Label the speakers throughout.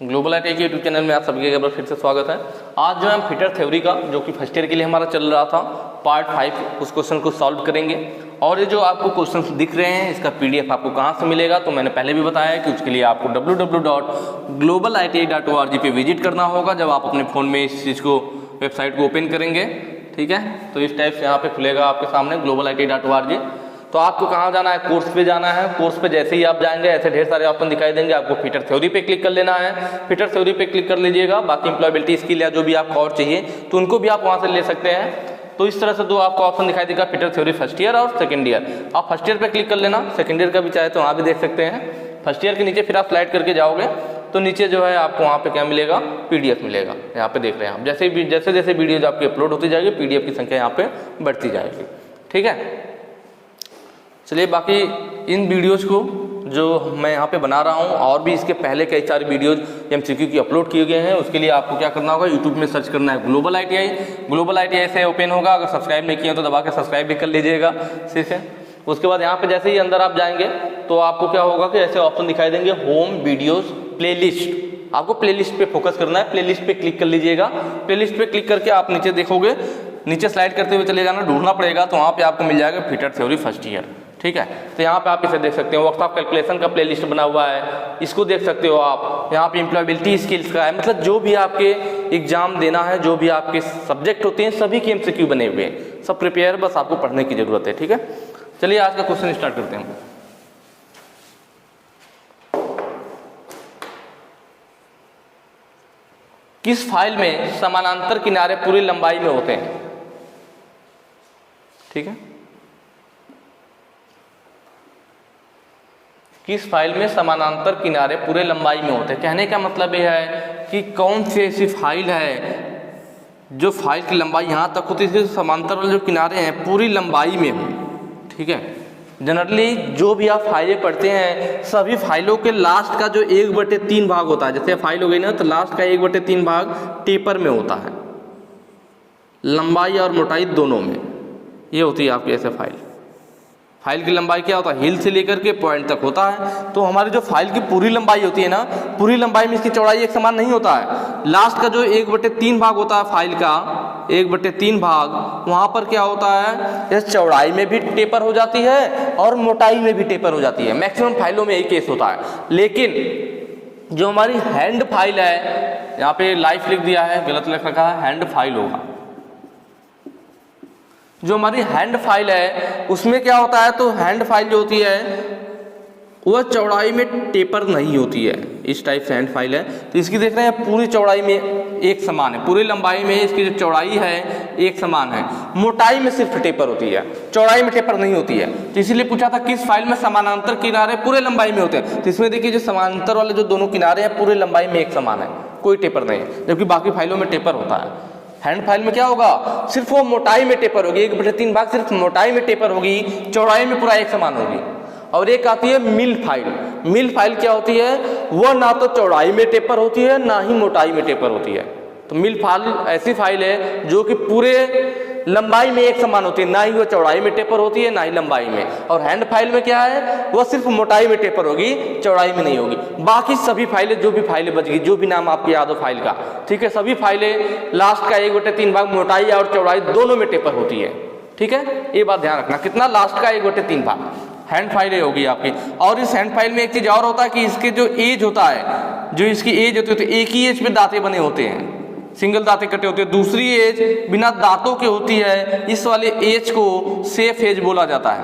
Speaker 1: Global ITI के YouTube channel में आप सभी का एक बार फिर से स्वागत है। आज जो है हम फिटर थ्योरी का जो कि फर्स्ट ईयर के लिए हमारा चल रहा था पार्ट 5 उस क्वेश्चन को सॉल्व करेंगे। और ये जो आपको क्वेश्चंस दिख रहे हैं इसका पीडीएफ आपको कहाँ से मिलेगा, तो मैंने पहले भी बताया है कि उसके लिए आपको www.globaliti.org पे विजिट करना होगा जब आप अपने फ़ोन में इस चीज़ को वेबसाइट को ओपन करेंगे। ठीक है, तो इस टाइप से यहाँ पे खुलेगा आपके सामने globaliti.org। तो आपको कहाँ जाना है, कोर्स पे जाना है। कोर्स पे जैसे ही आप जाएंगे ऐसे ढेर सारे ऑप्शन दिखाई देंगे, आपको फिटर थ्योरी पे क्लिक कर लेना है। फिटर थ्योरी पे क्लिक कर लीजिएगा। बाकी एम्प्लॉयबिलिटी स्किल या जो भी आपको और चाहिए तो उनको भी आप वहाँ से ले सकते हैं। तो इस तरह से दो आपको ऑप्शन दिखाई देगा, फिटर थ्योरी फर्स्ट ईयर और सेकंड ईयर। आप फर्स्ट ईयर पे क्लिक कर लेना, सेकंड ईयर का भी चाहे तो वहाँ भी देख सकते हैं। फर्स्ट ईयर के नीचे फिर आप स्लाइड करके जाओगे तो नीचे जो है आपको वहाँ पे क्या मिलेगा, पीडीएफ मिलेगा। यहाँ पे देख रहे हैं आप, जैसे जैसे वीडियोज आपकी अपलोड होती जाएगी पीडीएफ की संख्या यहाँ पे बढ़ती जाएगी। ठीक है, चलिए बाकी इन वीडियोज़ को जो मैं यहाँ पे बना रहा हूँ और भी इसके पहले कई सारे वीडियोज़ एमसीक्यू की अपलोड किए गए हैं। उसके लिए आपको क्या करना होगा, यूट्यूब में सर्च करना है ग्लोबल आईटीआई। ग्लोबल आईटीआई से ओपन होगा, अगर सब्सक्राइब नहीं किया तो दबा के सब्सक्राइब भी कर लीजिएगा। ठीक है, उसके बाद यहाँ पे जैसे ही अंदर आप जाएंगे तो आपको क्या होगा कि ऐसे ऑप्शन दिखाई देंगे, होम वीडियोज़ प्लेलिस्ट। आपको प्लेलिस्ट पे फोकस करना है, प्लेलिस्ट पे क्लिक कर लीजिएगा। प्लेलिस्ट पे क्लिक करके आप नीचे देखोगे, नीचे स्लाइड करते हुए चले जाना, ढूंढना पड़ेगा तो वहाँ पे आपको मिल जाएगा फिटर थ्योरी फर्स्ट ईयर। ठीक है, तो यहाँ पे आप इसे देख सकते हो, वर्क ऑफ कैलकुलेशन का प्लेलिस्ट बना हुआ है, इसको देख सकते हो आप। यहाँ पे एम्प्लॉयबिलिटी स्किल्स का है, मतलब जो भी आपके एग्जाम देना है, जो भी आपके सब्जेक्ट होते हैं सभी के एमसीक्यू बने हुए हैं, सब प्रिपेयर, बस आपको पढ़ने की जरूरत है। ठीक है, चलिए आज का क्वेश्चन स्टार्ट करते हैं। किस फाइल में समानांतर किनारे पूरी लंबाई में होते हैं? ठीक है, किस फाइल में समानांतर किनारे पूरे लंबाई में होते हैं? कहने का मतलब यह है कि कौन सी ऐसी फाइल है जो फाइल की लंबाई यहाँ तक होती है, समांतर वाले जो किनारे हैं पूरी लंबाई में हो। ठीक है, जनरली जो भी आप फाइलें पढ़ते हैं सभी फाइलों के लास्ट का जो 1/3 भाग होता है, जैसे फाइल हो गई ना तो लास्ट का 1/3 भाग टेपर में होता है, लंबाई और मोटाई दोनों में। ये होती है आपकी ऐसे फाइल की लंबाई क्या होता है, हिल से लेकर के पॉइंट तक होता है। तो हमारी जो फाइल की पूरी लंबाई होती है ना, पूरी लंबाई में इसकी चौड़ाई एक समान नहीं होता है। लास्ट का जो 1/3 भाग होता है फाइल का, 1/3 भाग, वहाँ पर क्या होता है, इस चौड़ाई में भी टेपर हो जाती है और मोटाई में भी टेपर हो जाती है। मैक्सिमम फाइलों में यही केस होता है। लेकिन जो हमारी हैंड फाइल है, यहाँ पे लाइफ लिख दिया है, गलत लिख रखा है, हैंड फाइल होगा। जो हमारी हैंड फाइल है उसमें क्या होता है, तो हैंड फाइल जो होती है वह चौड़ाई में टेपर नहीं होती है। इस टाइप से हैंड फाइल है, तो इसकी देख रहे हैं पूरी चौड़ाई में एक समान है, पूरी लंबाई में इसकी जो चौड़ाई है एक समान है, मोटाई में सिर्फ टेपर होती है, चौड़ाई में टेपर नहीं होती है। तो इसीलिए पूछा था किस फाइल में समानांतर किनारे पूरे लंबाई में होते हैं, तो इसमें देखिए जो समानांतर वाले जो दोनों किनारे हैं पूरे लंबाई में एक समान है, कोई टेपर नहीं है, जबकि बाकी फाइलों में टेपर होता है। हैंड फाइल में क्या होगा, सिर्फ वो मोटाई में टेपर होगी, 1/3 भाग सिर्फ मोटाई में टेपर होगी, चौड़ाई में पूरा एक समान होगी। और एक आती है मिल फाइल। मिल फाइल क्या होती है, वह ना तो चौड़ाई में टेपर होती है ना ही मोटाई में टेपर होती है। तो मिल फाइल ऐसी फाइल है जो कि पूरे लंबाई में एक समान होती है, ना ही वो चौड़ाई में टेपर होती है ना ही लंबाई में। और हैंड फाइल में क्या है, वो सिर्फ मोटाई में टेपर होगी, चौड़ाई में नहीं होगी। बाकी सभी फाइलें, जो भी फाइलें बच गई, जो भी नाम आपको याद हो फाइल का, ठीक है, सभी फाइलें लास्ट का 1/3 भाग मोटाई और चौड़ाई दोनों में टेपर होती है। ठीक है, ये बात ध्यान रखना, कितना, लास्ट का 1/3 भाग हैंड फाइल होगी आपकी। और इस हैंड फाइल में एक चीज और होता है कि इसके जो एज होता है, जो इसकी एज होती है, तो एक ही एज पे दांतें बने होते हैं, सिंगल दांतें कटे होते हैं। दूसरी एज बिना दांतों के होती है, इस वाले एज को सेफ एज बोला जाता है।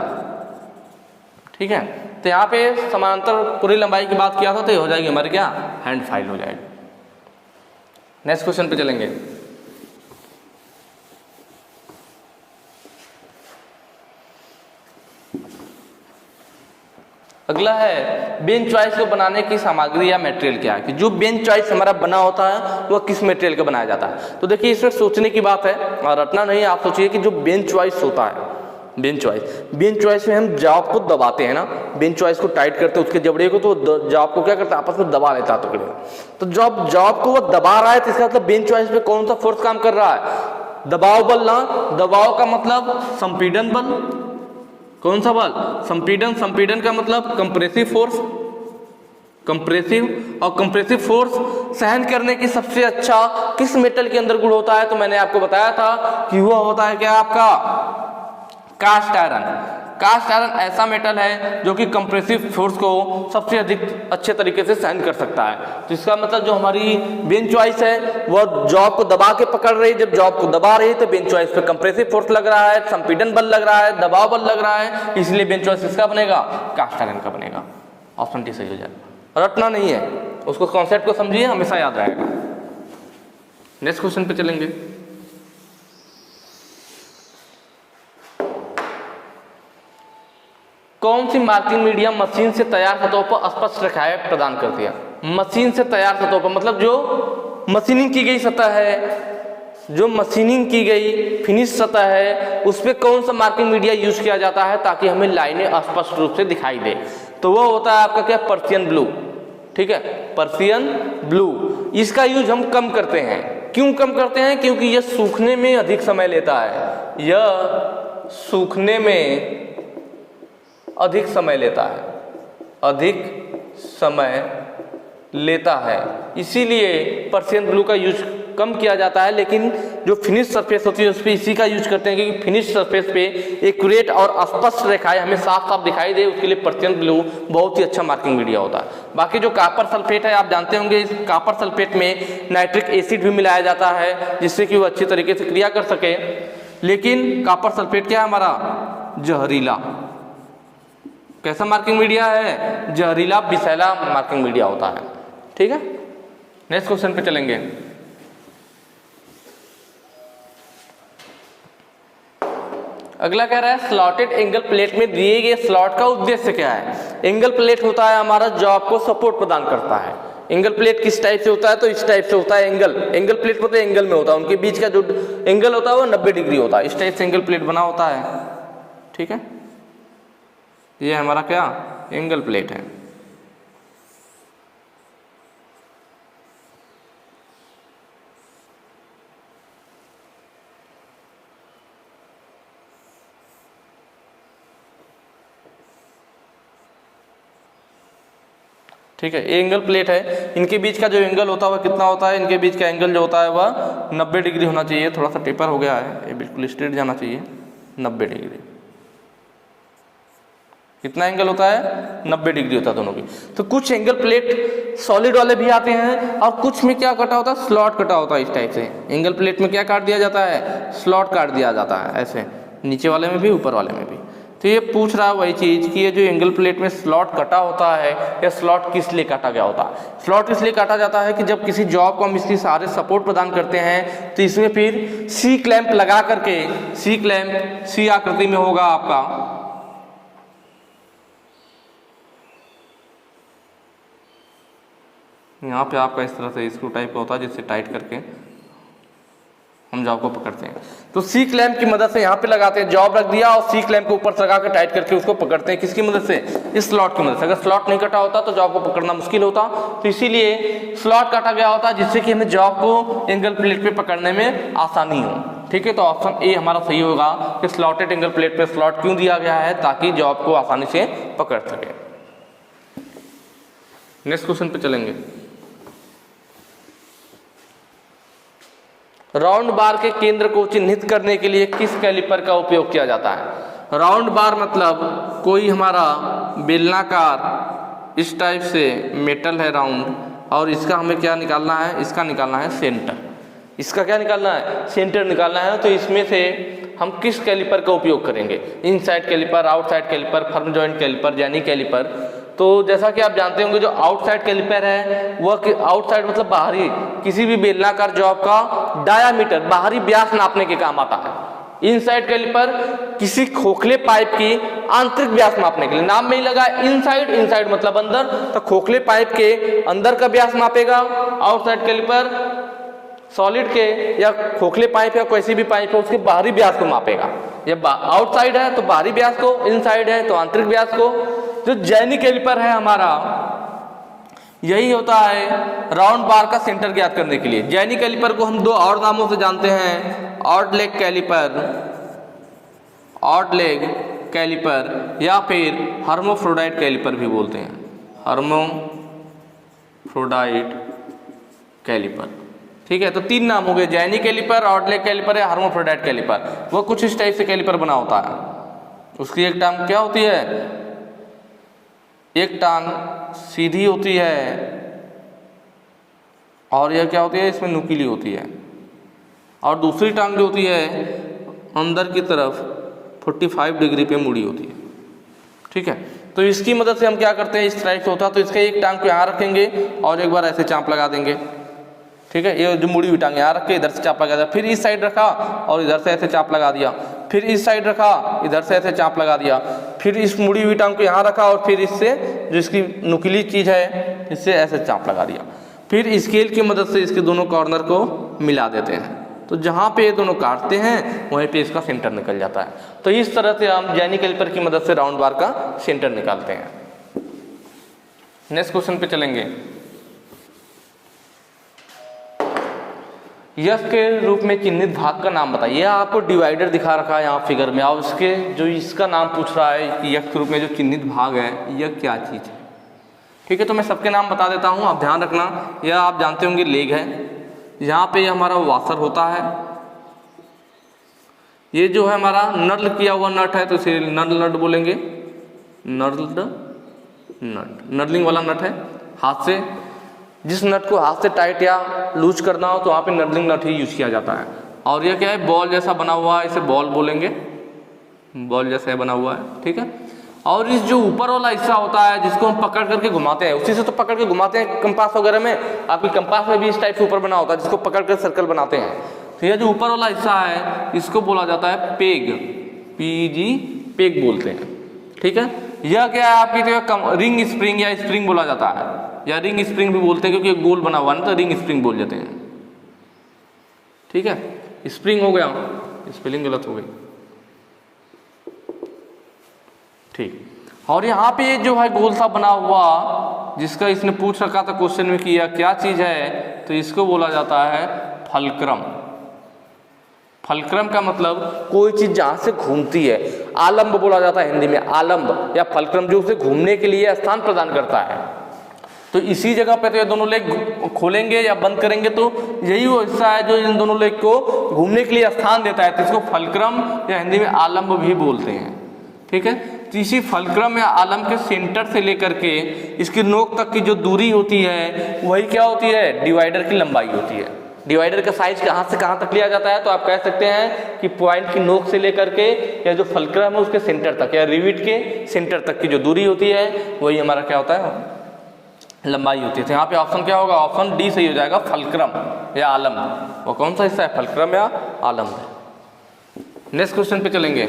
Speaker 1: ठीक है, तो यहाँ पे समानांतर पूरी लंबाई की बात किया था, तो ये हो जाएगी हमारे क्या, हैंड फाइल हो जाएगी। नेक्स्ट क्वेश्चन पे चलेंगे। अगला है बेंच चॉइस को बनाने की सामग्री या मटेरियल क्या है, कि जो बेंच चॉइस हमारा बना होता है वह किस मटेरियल का बनाया जाता है। तो देखिए इसमें सोचने की बात है और रटना नहीं, आप सोचिए कि जो बेंच चॉइस होता है, बेंच चॉइस में हम जॉब को दबाते हैं ना, बेंच चॉइस को टाइट करते हैं उसके जबड़े को, तो जॉब को क्या करता है, आपस में दबा लेता है टुकड़े। तो जॉब को वो दबा रहा है, तो इसका मतलब बेंच चॉइस पे कौन सा फोर्स काम कर रहा है, दबाव बल ना। दबाव का मतलब संपीड़न बल, कौन सा बल, संपीड़न, संपीड़न का मतलब कंप्रेसिव फोर्स, कंप्रेसिव, और कंप्रेसिव फोर्स सहन करने की सबसे अच्छा किस मेटल के अंदर गुण होता है? तो मैंने आपको बताया था कि वह होता है क्या आपका कास्ट आयरन। कास्ट आयरन ऐसा मेटल है जो कि कंप्रेसिव फोर्स को सबसे अधिक अच्छे तरीके से सहन कर सकता है। तो इसका मतलब जो हमारी बेंच चॉइस है वह जॉब को दबा के पकड़ रही है। जब जॉब को दबा रही है तो बेंच चॉइस पे कंप्रेसिव फोर्स लग रहा है, संपीड़न बल लग रहा है, दबाव बल लग रहा है, इसलिए बेंच चॉइस किसका बनेगा? कास्ट आयरन का बनेगा। ऑप्शन डी सही हो जाएगा। रटना नहीं है, उसको कॉन्सेप्ट को समझिए, हमेशा याद रहेगा। नेक्स्ट क्वेश्चन पे चलेंगे। कौन सी मार्किंग मीडिया मशीन से तैयार सतहों पर स्पष्ट रेखाएं प्रदान करती है? मशीन से तैयार सतहों पर मतलब जो मशीनिंग की गई सतह है, जो मशीनिंग की गई फिनिश सतह है, उस पर कौन सा मार्किंग मीडिया यूज किया जाता है ताकि हमें लाइनें स्पष्ट रूप से दिखाई दे? तो वो होता है आपका क्या? Persian blue. ठीक है, पर्सियन ब्लू। इसका यूज हम कम करते हैं। क्यों कम करते हैं? क्योंकि यह सूखने में अधिक समय लेता है। यह सूखने में अधिक समय लेता है, अधिक समय लेता है, इसीलिए पर्सियन ब्लू का यूज कम किया जाता है। लेकिन जो फिनिश सरफेस होती है उस पर इसी का यूज करते हैं, क्योंकि फिनिश सरफेस पे एक्यूरेट और स्पष्ट रेखाएं हमें साफ साफ दिखाई दे, उसके लिए पर्सियन ब्लू बहुत ही अच्छा मार्किंग मीडिया होता है। बाकी जो कॉपर सल्फेट है, आप जानते होंगे इस कॉपर सल्फेट में नाइट्रिक एसिड भी मिलाया जाता है जिससे कि वो अच्छी तरीके से क्रिया कर सके। लेकिन कॉपर सल्फेट क्या है हमारा? जहरीला। कैसा मार्किंग मीडिया है? जहरीला विषैला मार्किंग मीडिया होता है। ठीक है, नेक्स्ट क्वेश्चन पे चलेंगे। अगला कह रहा है स्लॉटेड एंगल प्लेट में दिए गए स्लॉट का उद्देश्य क्या है? एंगल प्लेट होता है हमारा जॉब को सपोर्ट प्रदान करता है। एंगल प्लेट किस टाइप से होता है? तो इस टाइप से होता है। एंगल प्लेट होता है, एंगल में होता है, उनके बीच का जो एंगल होता है वो 90 डिग्री होता है। इस टाइप से एंगल प्लेट बना होता है। ठीक है, ये हमारा क्या एंगल प्लेट है। ठीक है, ये एंगल प्लेट है। इनके बीच का जो एंगल होता है वह कितना होता है? इनके बीच का एंगल जो होता है वह 90 डिग्री होना चाहिए। थोड़ा सा टेपर हो गया है, ये बिल्कुल स्ट्रेट जाना चाहिए 90 डिग्री। कितना एंगल होता है? 90 डिग्री होता है दोनों की। तो कुछ एंगल प्लेट सॉलिड वाले भी आते हैं और कुछ में क्या कटा होता है? स्लॉट कटा होता है। इस टाइप से एंगल प्लेट में क्या काट दिया जाता है? स्लॉट काट दिया जाता है, ऐसे नीचे वाले में भी ऊपर वाले में भी। तो ये पूछ रहा है वही चीज़ कि ये जो एंगल प्लेट में स्लॉट कटा होता है, या स्लॉट किस लिए काटा गया होता है? स्लॉट इसलिए काटा जाता है कि जब किसी जॉब को हम इसकी सारे सपोर्ट प्रदान करते हैं तो इसमें फिर सी क्लैंप लगा करके, सी क्लैंप सी आकृति में होगा आपका, यहाँ पे आपका इस तरह से स्क्रू टाइप का होता है जिससे टाइट करके हम जॉब को पकड़ते हैं। तो सी क्लैंप की मदद से यहाँ पे लगाते हैं, जॉब रख दिया और सी क्लैंप को ऊपर से लगा के टाइट करके उसको पकड़ते हैं। किसकी मदद से? इस स्लॉट की मदद से। अगर स्लॉट नहीं कटा होता तो जॉब को पकड़ना मुश्किल होता, तो इसीलिए स्लॉट काटा गया होता है जिससे कि हमें जॉब को एंगल प्लेट पे पकड़ने में आसानी हो। ठीक है, तो ऑप्शन ए हमारा सही होगा कि स्लॉटेड एंगल प्लेट पे स्लॉट क्यों दिया गया है? ताकि जॉब को आसानी से पकड़ सके। नेक्स्ट क्वेश्चन पे चलेंगे। राउंड बार के केंद्र को चिन्हित करने के लिए किस कैलिपर का उपयोग किया जाता है? राउंड बार मतलब कोई हमारा बेलनाकार इस टाइप से मेटल है राउंड, और इसका हमें क्या निकालना है? इसका निकालना है सेंटर। इसका क्या निकालना है? सेंटर निकालना है। तो इसमें से हम किस कैलिपर का उपयोग करेंगे? Inside caliper, outside caliper, firm joint caliper, jenny caliper. तो जैसा कि आप जानते होंगे जो आउटसाइड कैलिपर है वह आउटसाइड मतलब बाहरी, किसी भी बेलनाकार जॉब का डायामीटर, बाहरी व्यास नापने के काम आता है। इनसाइड कैलिपर किसी खोखले पाइप की आंतरिक व्यास मापने के लिए, नाम में ही लगा इनसाइड, इनसाइड मतलब अंदर, तो खोखले पाइप के अंदर का व्यास मापेगा। आउटसाइड कैलिपर सॉलिड के या खोखले पाइप या कोई भी पाइप है उसके बाहरी व्यास को मापेगा। जब आउटसाइड है तो बाहरी व्यास को, इनसाइड है तो आंतरिक व्यास को। जो जैनी कैलिपर है हमारा, यही होता है राउंड बार का सेंटर ज्ञात करने के लिए। जैनी कैलिपर को हम दो और नामों से जानते हैं, odd leg caliper, odd leg caliper, या फिर हर्मोफ्रोडाइट कैलिपर भी बोलते हैं, हर्मोफ्रोडाइट फ्रोडाइट कैलिपर। ठीक है, तो 3 नाम हो गए, जैनी कैलिपर, ऑडले कैलिपर या हर्माफ्रोडाइट कैलिपर। वो कुछ इस टाइप से कैलिपर बना होता है। उसकी एक टांग क्या होती है, एक टांग सीधी होती है और यह क्या होती है, इसमें नुकीली होती है, और दूसरी टांग जो होती है अंदर की तरफ 45 डिग्री पे मुड़ी होती है। ठीक है, तो इसकी मदद से हम क्या करते हैं, इस टाइप से होता है, तो इसके एक टांग को यहाँ रखेंगे और एक बार ऐसे चांप लगा देंगे। ठीक है, ये जो मुड़ी हुई टांग यहाँ रख के इधर से चाप लगा दिया, फिर इस साइड रखा और इधर से ऐसे चाप लगा दिया, फिर इस साइड रखा, इधर से ऐसे चाप लगा दिया, फिर इस मुड़ी हुई टांग को यहाँ रखा और फिर इससे जो इसकी नुकीली चीज़ है इससे ऐसे चाप लगा दिया। फिर स्केल की मदद से इसके दोनों कॉर्नर को मिला देते हैं, तो जहाँ पे ये दोनों काटते हैं वहीं पे इसका सेंटर निकल जाता है। तो इस तरह से हम जैनी कैलिपर की मदद से राउंड बार का सेंटर निकालते हैं। नेक्स्ट क्वेश्चन पे चलेंगे। यश के रूप में चिन्हित भाग का नाम बताइए। आपको डिवाइडर दिखा रखा है यहाँ फिगर में, और उसके जो इसका नाम पूछ रहा है कि यश के रूप में जो चिन्हित भाग है यह क्या चीज़ है। ठीक है, तो मैं सबके नाम बता देता हूँ, आप ध्यान रखना। यह आप जानते होंगे लेग है, यहाँ पे हमारा वाशर होता है, ये जो है हमारा नर्ल किया हुआ नट है तो इसे नर्ल नट बोलेंगे, नर्ल्ड नट, नर्लिंग वाला नट है। हाथ से जिस नट को हाथ से टाइट या लूज करना हो तो वहाँ पे नर्लिंग नट ही यूज किया जाता है। और ये क्या है, बॉल जैसा बना हुआ है, इसे बॉल बोलेंगे, बॉल जैसा बना हुआ है। ठीक है, और इस जो ऊपर वाला हिस्सा होता है जिसको हम पकड़ करके घुमाते हैं, उसी से तो पकड़ के घुमाते हैं कंपास वगैरह में। आपकी कंपास में भी इस टाइप से ऊपर बना होता है जिसको पकड़ कर सर्कल बनाते हैं। तो यह जो ऊपर वाला हिस्सा है इसको बोला जाता है पेग, PG, पेग बोलते हैं। ठीक है, यह क्या है आपकी तो रिंग स्प्रिंग या स्प्रिंग बोला जाता है, या रिंग स्प्रिंग भी बोलते हैं क्योंकि गोल बना हुआ है ना, तो रिंग स्प्रिंग बोल जाते हैं। ठीक है, स्प्रिंग हो गया, स्पेलिंग गलत हो गई। ठीक, और यहाँ पे जो है गोल सा बना हुआ जिसका इसने पूछ रखा था क्वेश्चन में कि यह क्या चीज़ है, तो इसको बोला जाता है फलक्रम। फलक्रम का मतलब कोई चीज़ जहाँ से घूमती है, आलम्ब बोला जाता है हिंदी में, आलम्ब या फलक्रम, जो उसे घूमने के लिए स्थान प्रदान करता है। तो इसी जगह पे तो ये दोनों लेग खोलेंगे या बंद करेंगे तो यही वो हिस्सा है जो इन दोनों लेग को घूमने के लिए स्थान देता है, तो इसको फलक्रम या हिंदी में आलम्ब भी बोलते हैं। ठीक है, तो इसी फलक्रम या आलम्ब के सेंटर से लेकर के इसकी नोक तक की जो दूरी होती है वही क्या होती है, डिवाइडर की लंबाई होती है। डिवाइडर का साइज कहाँ से कहाँ तक लिया जाता है, तो आप कह सकते हैं कि पॉइंट की नोक से लेकर के या जो फलक्रम है उसके सेंटर तक या रिविट के सेंटर तक की जो दूरी होती है वही हमारा क्या होता है, लंबाई होती है। तो यहाँ पे ऑप्शन क्या होगा, ऑप्शन डी सही हो जाएगा, फलक्रम या आलम्ब। वो कौन सा हिस्सा है, फलक्रम या आलम्ब है। नेक्स्ट क्वेश्चन पे चलेंगे।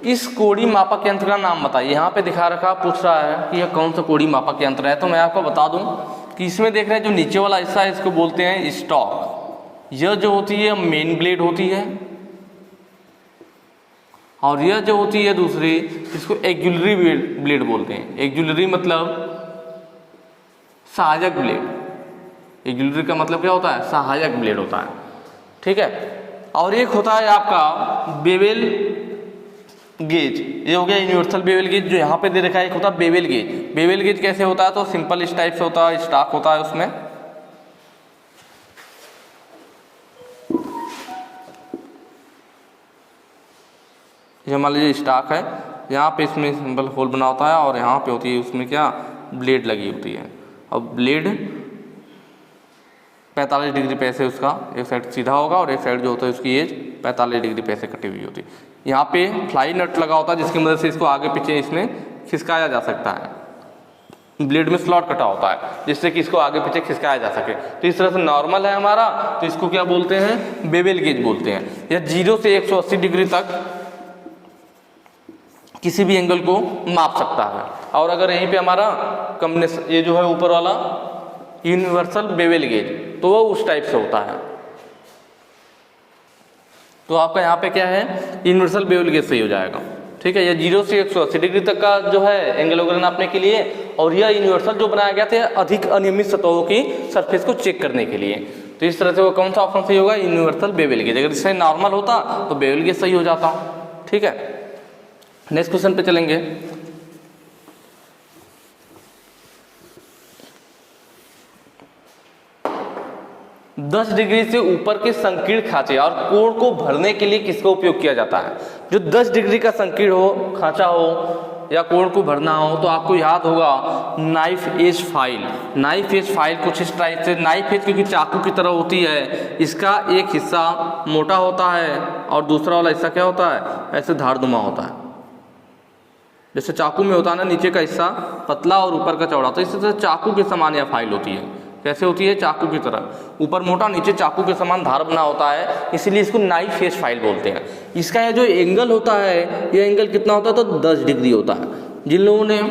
Speaker 1: इस कोड़ी मापक यंत्र का नाम बताइए। यहाँ पे दिखा रखा, पूछ रहा है कि यह कौन सा कोड़ी मापक यंत्र है, तो मैं आपको बता दूं कि इसमें देख रहे हैं जो नीचे वाला हिस्सा है इसको बोलते हैं स्टॉक। यह जो होती है मेन ब्लेड होती है, और यह जो होती है दूसरी इसको एक्जुलरी ब्लेड बोलते हैं। एक्जुलरी मतलब सहायक ब्लेड। एक्जुलरी का मतलब क्या होता है, सहायक ब्लेड होता है। ठीक है, और एक होता है आपका बेवेल गेज, ये हो गया यूनिवर्सल बेवेल गेज जो यहाँ पे दे रखा है। एक होता है बेवेल गेज। बेवेल गेज कैसे होता है, तो सिंपल इस टाइप से होता है, स्टॉक होता है उसमें। ये मान लीजिए स्टॉक है, यहाँ पे इसमें सिंपल होल बना होता है और यहाँ पे होती है उसमें क्या, ब्लेड लगी होती है। और ब्लेड 45 डिग्री पे से उसका एक साइड सीधा होगा और एक साइड जो होता है उसकी एज 45 डिग्री पे से कटी हुई होती है। यहाँ पे फ्लाई नट लगा होता है जिसकी मदद से इसको आगे पीछे इसमें खिसकाया जा सकता है। ब्लेड में स्लॉट कटा होता है जिससे कि इसको आगे पीछे खिसकाया जा सके। तो इस तरह से नॉर्मल है हमारा, तो इसको क्या बोलते हैं, बेवेल गेज बोलते हैं। यह 0 से 180 डिग्री तक किसी भी एंगल को माप सकता है। और अगर यहीं पे हमारा कम्बिनेशन ये जो है ऊपर वाला यूनिवर्सल बेवेल गेज, तो वो उस टाइप से होता है। तो आपका यहाँ पे क्या है, यूनिवर्सल बेवेल गेज सही हो जाएगा। ठीक है, यह 0 से 180 डिग्री तक का जो है एंगल वगैरह नापने के लिए, और यह यूनिवर्सल जो बनाया गया था अधिक अनियमित सतहों की सरफेस को चेक करने के लिए। तो इस तरह से वो कौन सा ऑप्शन सही होगा, यूनिवर्सल बेवेल गेज। अगर इससे नॉर्मल होता तो बेवेल गेज सही हो जाता। ठीक है। नेक्स्ट क्वेश्चन पे चलेंगे। दस डिग्री से ऊपर के संकीर्ण खांचे और कोण को भरने के लिए किसका उपयोग किया जाता है? जो 10 डिग्री का संकीर्ण हो, खांचा हो या कोण को भरना हो तो आपको याद होगा knife edge file. Knife edge file कुछ इस टाइप से, नाइफ एज क्योंकि चाकू की तरह होती है, इसका एक हिस्सा मोटा होता है और दूसरा वाला हिस्सा क्या होता है, ऐसे धारनुमा होता है। जैसे चाकू में होता है ना, नीचे का हिस्सा पतला और ऊपर का चौड़ा, तो इस तरह चाकू के समान यह फाइल होती है। कैसे होती है? चाकू की तरह, ऊपर मोटा नीचे चाकू के समान धार बना होता है, इसलिए इसको नाइफ एज फाइल बोलते हैं। इसका ये जो एंगल होता है, ये एंगल कितना होता है? तो 10 डिग्री होता है। जिन लोगों ने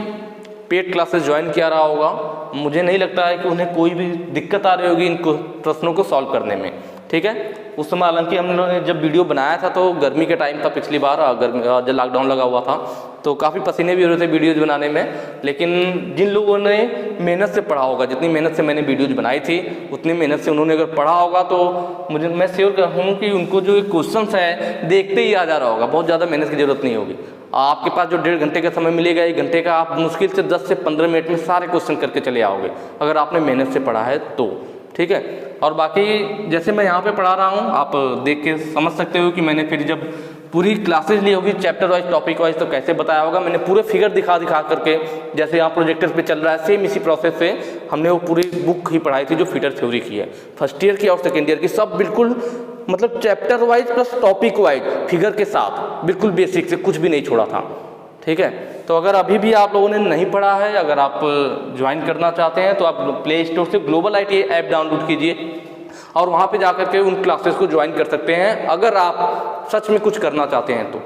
Speaker 1: पेड क्लासेस ज्वाइन किया रहा होगा, मुझे नहीं लगता है कि उन्हें कोई भी दिक्कत आ रही होगी इन प्रश्नों को सॉल्व करने में, ठीक है। उस समय हालांकि हम लोगों ने जब वीडियो बनाया था तो गर्मी के टाइम था, पिछली बार जब लॉकडाउन लगा हुआ था तो काफ़ी पसीने भी हो रहे थे वीडियोज़ बनाने में। लेकिन जिन लोगों ने मेहनत से पढ़ा होगा, जितनी मेहनत से मैंने वीडियोज़ बनाई थी उतनी मेहनत से उन्होंने अगर पढ़ा होगा तो मैं श्योर हूँ कि उनको जो क्वेश्चन है देखते ही आ जा रहा होगा, बहुत ज़्यादा मेहनत की जरूरत नहीं होगी। आपके पास जो 1.5 घंटे का समय मिलेगा, 1 घंटे का आप मुश्किल से 10 से 15 मिनट में सारे क्वेश्चन करके चले आओगे अगर आपने मेहनत से पढ़ा है तो, ठीक है। और बाकी जैसे मैं यहाँ पे पढ़ा रहा हूँ, आप देख के समझ सकते हो कि मैंने फिर जब पूरी क्लासेज ली होगी चैप्टर वाइज टॉपिक वाइज तो कैसे बताया होगा। मैंने पूरे फिगर दिखा करके, जैसे यहाँ प्रोजेक्टर पे चल रहा है, सेम इसी प्रोसेस से हमने वो पूरी बुक ही पढ़ाई थी जो फीडर थ्योरी की है, फर्स्ट ईयर की और सेकेंड ईयर की, सब बिल्कुल मतलब chapter wise plus topic wise figure के साथ, बिल्कुल बेसिक से कुछ भी नहीं छोड़ा था, ठीक है। तो अगर अभी भी आप लोगों ने नहीं पढ़ा है, अगर आप ज्वाइन करना चाहते हैं तो आप प्ले स्टोर से ग्लोबल IT ऐप डाउनलोड कीजिए और वहाँ पे जाकर के उन क्लासेस को ज्वाइन कर सकते हैं अगर आप सच में कुछ करना चाहते हैं तो।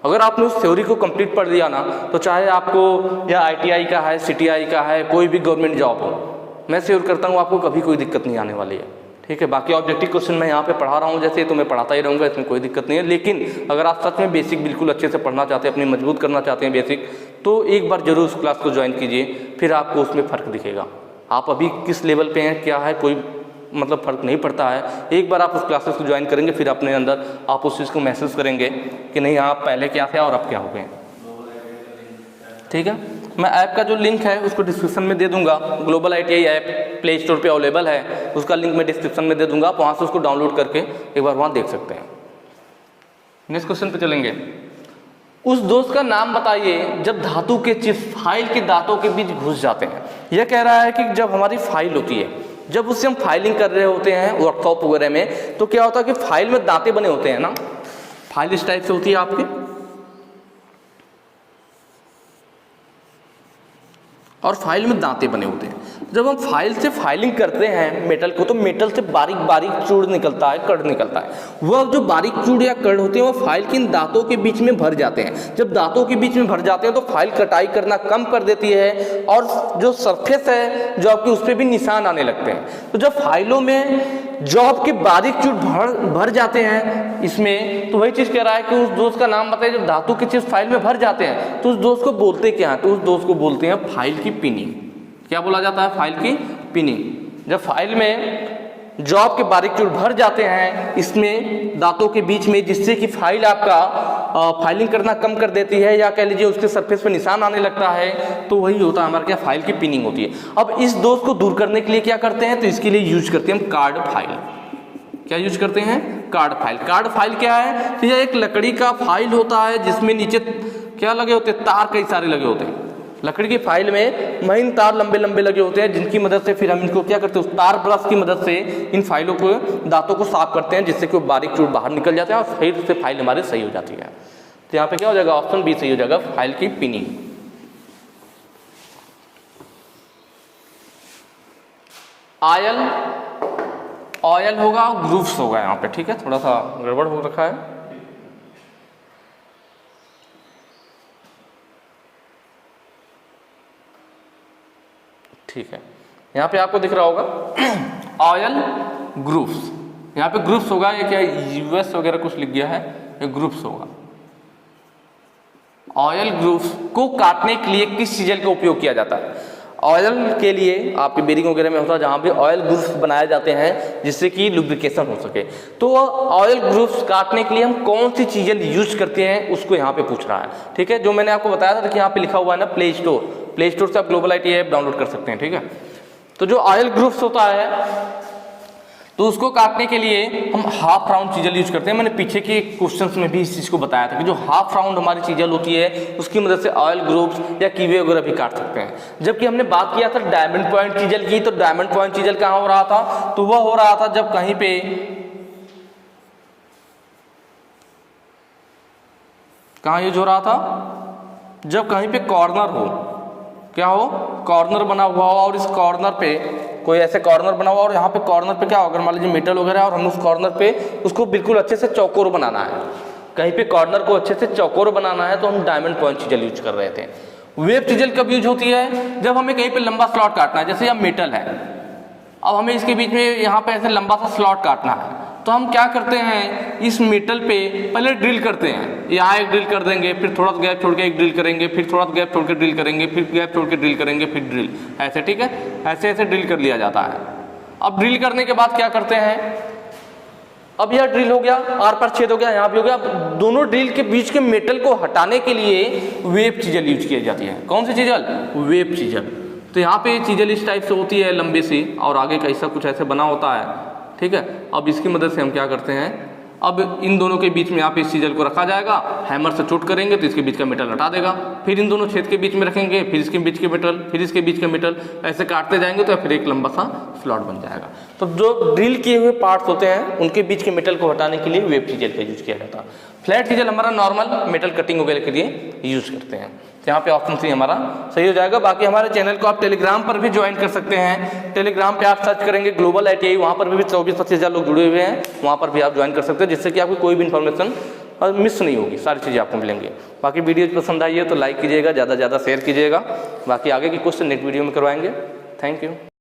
Speaker 1: अगर आपने उस थ्योरी को कंप्लीट पढ़ लिया ना, तो चाहे आपको या ITI का है, CTI का है, कोई भी गवर्नमेंट जॉब हो, मैं श्योर करता हूँ आपको कभी कोई दिक्कत नहीं आने वाली है, ठीक है। बाकी ऑब्जेक्टिव क्वेश्चन मैं यहाँ पे पढ़ा रहा हूँ जैसे, तो मैं पढ़ाता ही रहूँगा, इसमें कोई दिक्कत नहीं है। लेकिन अगर आप सच में बेसिक बिल्कुल अच्छे से पढ़ना चाहते हैं, अपनी मजबूत करना चाहते हैं बेसिक, तो एक बार जरूर उस क्लास को ज्वाइन कीजिए, फिर आपको उसमें फ़र्क दिखेगा। आप अभी किस लेवल पे हैं, क्या है, कोई मतलब फ़र्क नहीं पड़ता है। एक बार आप उस क्लासेस को ज्वाइन करेंगे, फिर अपने अंदर आप उस चीज़ को महसूस करेंगे कि नहीं आप पहले क्या थे और अब क्या हो गए, ठीक है। मैं ऐप का जो लिंक है उसको डिस्क्रिप्शन में दे दूंगा। Global ITI app play store पे अवेलेबल है, उसका लिंक मैं डिस्क्रिप्शन में दे दूंगा, आप वहाँ से उसको डाउनलोड करके एक बार वहाँ देख सकते हैं। नेक्स्ट क्वेश्चन पे चलेंगे। उस दोष का नाम बताइए जब धातु के चिप्स फाइल के दांतों के बीच घुस जाते हैं। यह कह रहा है कि जब हमारी फाइल होती है, जब उससे हम फाइलिंग कर रहे होते हैं वर्कशॉप वगैरह में, तो क्या होता है कि फाइल में दांते बने होते हैं ना, फाइल इस टाइप से होती है आपकी, और फाइल में दांते बने होते हैं। जब हम फाइल से फाइलिंग करते हैं मेटल को, तो मेटल से बारीक बारीक चूड़ निकलता है, कड़ निकलता है। वह जो बारीक चूड़ या कड़ होते हैं वो फाइल के इन दांतों के बीच में भर जाते हैं। जब दांतों के बीच में भर जाते हैं तो फाइल कटाई करना कम कर देती है और जो सरफेस है जो आपकी, उस पर भी निशान आने लगते हैं। तो जब फाइलों में जो आपके बारीक चूड़ भर जाते हैं इसमें, तो वही चीज़ कह रहा है कि उस दोष का नाम बताइए जब धातु की चीज़ फाइल में भर जाते हैं, तो उस दोष को बोलते क्या है? तो उस दोष को बोलते हैं फाइल की पिनिंग। क्या बोला जाता है? फाइल की पिनिंग। जब फाइल में जो आपके बारीक चूड़ भर जाते हैं इसमें दांतों के बीच में, जिससे कि फाइल आपका फाइलिंग करना कम कर देती है, या कह लीजिए उसके सरफेस पे निशान आने लगता है, तो वही होता है हमारे क्या, फाइल की पिनिंग होती है। अब इस दोष को दूर करने के लिए क्या करते हैं? तो इसके लिए यूज करते हैं हम कार्ड फाइल। क्या यूज करते हैं? Card file. कार्ड फाइल क्या है? तो यह एक लकड़ी का फाइल होता है जिसमें नीचे क्या लगे होते हैं? तार कई सारे लगे होते हैं। लकड़ी की फाइल में महीन तार लंबे लंबे लगे होते हैं, जिनकी मदद से फिर हम इनको क्या करते हैं, उस तार ब्रश की मदद से इन फाइलों को, दांतों को साफ करते हैं, जिससे कि वो बारीक चूड़ बाहर निकल जाते हैं और फिर से फाइल हमारी सही हो जाती है। तो यहाँ पे क्या हो जाएगा? ऑप्शन बी सही हो जाएगा, फाइल की पिनिंग। ऑयल होगा, ग्रूव्स होगा यहाँ पे, ठीक है। थोड़ा सा गड़बड़ हो रखा है। ठीक है, यहाँ पे आपको दिख रहा होगा ऑयल ग्रूव्स। यहाँ पे ग्रूव्स होगा, ये क्या US वगैरह कुछ लिख गया है, ये ग्रूव्स होगा। ऑयल ग्रूव्स को काटने के लिए किस चीज़ का उपयोग किया जाता है? ऑयल के लिए आपके बेरिंग वगैरह में होता है जहाँ पे ऑयल ग्रूव्स बनाए जाते हैं जिससे कि लुब्रिकेशन हो सके। तो ऑयल ग्रूव्स काटने के लिए हम कौन सी चीज़ें यूज करते हैं उसको यहाँ पे पूछ रहा है, ठीक है। जो मैंने आपको बताया था कि यहाँ पे लिखा हुआ है ना प्ले स्टोर से आप ग्लोबल IT ऐप डाउनलोड कर सकते हैं, ठीक है। तो जो ऑयल ग्रूव्स होता है तो उसको काटने के लिए हम हाफ राउंड चीजल यूज करते हैं। मैंने पीछे के क्वेश्चंस में भी इस चीज़ को बताया था कि जो हाफ राउंड हमारी चीजल होती है उसकी मदद से ऑयल ग्रूव्स या कीवे वगैरह भी काट सकते हैं। जबकि हमने बात किया था डायमंड पॉइंट चीजल की, तो डायमंड पॉइंट चीजल कहाँ हो रहा था, तो वह हो रहा था जब कहीं पे कहाँ यूज हो रहा था, जब कहीं पे कॉर्नर हो, क्या हो, कॉर्नर बना हुआ हो और इस कॉर्नर पे कोई ऐसे कॉर्नर बना हुआ और यहाँ पे कॉर्नर पे क्या होगा, मान लीजिए मेटल वगैरह है और हम उस कॉर्नर पे उसको बिल्कुल अच्छे से चौकोर बनाना है, कहीं पे कॉर्नर को अच्छे से चौकोर बनाना है, तो हम डायमंड पॉइंट चीजल यूज कर रहे थे। वेब चीजल कब यूज होती है, जब हमें कहीं पे लंबा स्लॉट काटना है, जैसे यह मेटल है, अब हमें इसके बीच में यहाँ पे ऐसे लंबा सा स्लॉट काटना है, तो हम क्या करते हैं, इस मेटल पे पहले ड्रिल करते हैं, यहाँ एक ड्रिल कर देंगे, फिर थोड़ा गैप छोड़ के एक ड्रिल करेंगे, फिर थोड़ा गैप छोड़ के ड्रिल करेंगे, फिर गैप छोड़ के ड्रिल करेंगे, फिर ड्रिल, ऐसे, ठीक है, ऐसे ऐसे ड्रिल कर लिया जाता है। अब ड्रिल करने के बाद क्या करते हैं, अब यह ड्रिल हो गया, आर पार छेद हो गया, यहाँ भी हो गया, अब दोनों ड्रिल के बीच के मेटल को हटाने के लिए वेब चीजल यूज की जाती है। कौन सी चीजल, वेब चीजल। तो यहाँ पे चीजल इस टाइप से होती है लंबे सी, और आगे का हिस्सा कुछ ऐसे बना होता है, ठीक है। अब इसकी मदद से हम क्या करते हैं, अब इन दोनों के बीच में यहाँ पे इस चीजल को रखा जाएगा, हैमर से चोट करेंगे तो इसके बीच का मेटल हटा देगा, फिर इन दोनों छेद के बीच में रखेंगे, फिर इसके बीच के मेटल, फिर इसके बीच का मेटल, ऐसे काटते जाएंगे तो फिर एक लंबा सा स्लॉट बन जाएगा। तो जो ड्रिल किए हुए पार्ट्स होते हैं उनके बीच के मेटल को हटाने के लिए वेब चीजल का यूज किया जाता है। फ्लैट चीजल हमारा नॉर्मल मेटल कटिंग वगैरह के लिए यूज करते हैं। यहाँ पे ऑप्शन सी हमारा सही हो जाएगा। बाकी हमारे चैनल को आप टेलीग्राम पर भी ज्वाइन कर सकते हैं। टेलीग्राम पे आप सर्च करेंगे ग्लोबल ITI, वहाँ पर भी 24-25 हज़ार लोग जुड़े हुए हैं, वहाँ पर भी आप ज्वाइन कर सकते हैं, जिससे कि आपको कोई भी इन्फॉर्मेशन मिस नहीं होगी, सारी चीज़ें आपको मिलेंगी। बाकी वीडियो पसंद आई है तो लाइक कीजिएगा, ज़्यादा से ज़्यादा शेयर कीजिएगा। बाकी आगे की क्वेश्चन नेक्स्ट वीडियो में करवाएंगे। Thank you.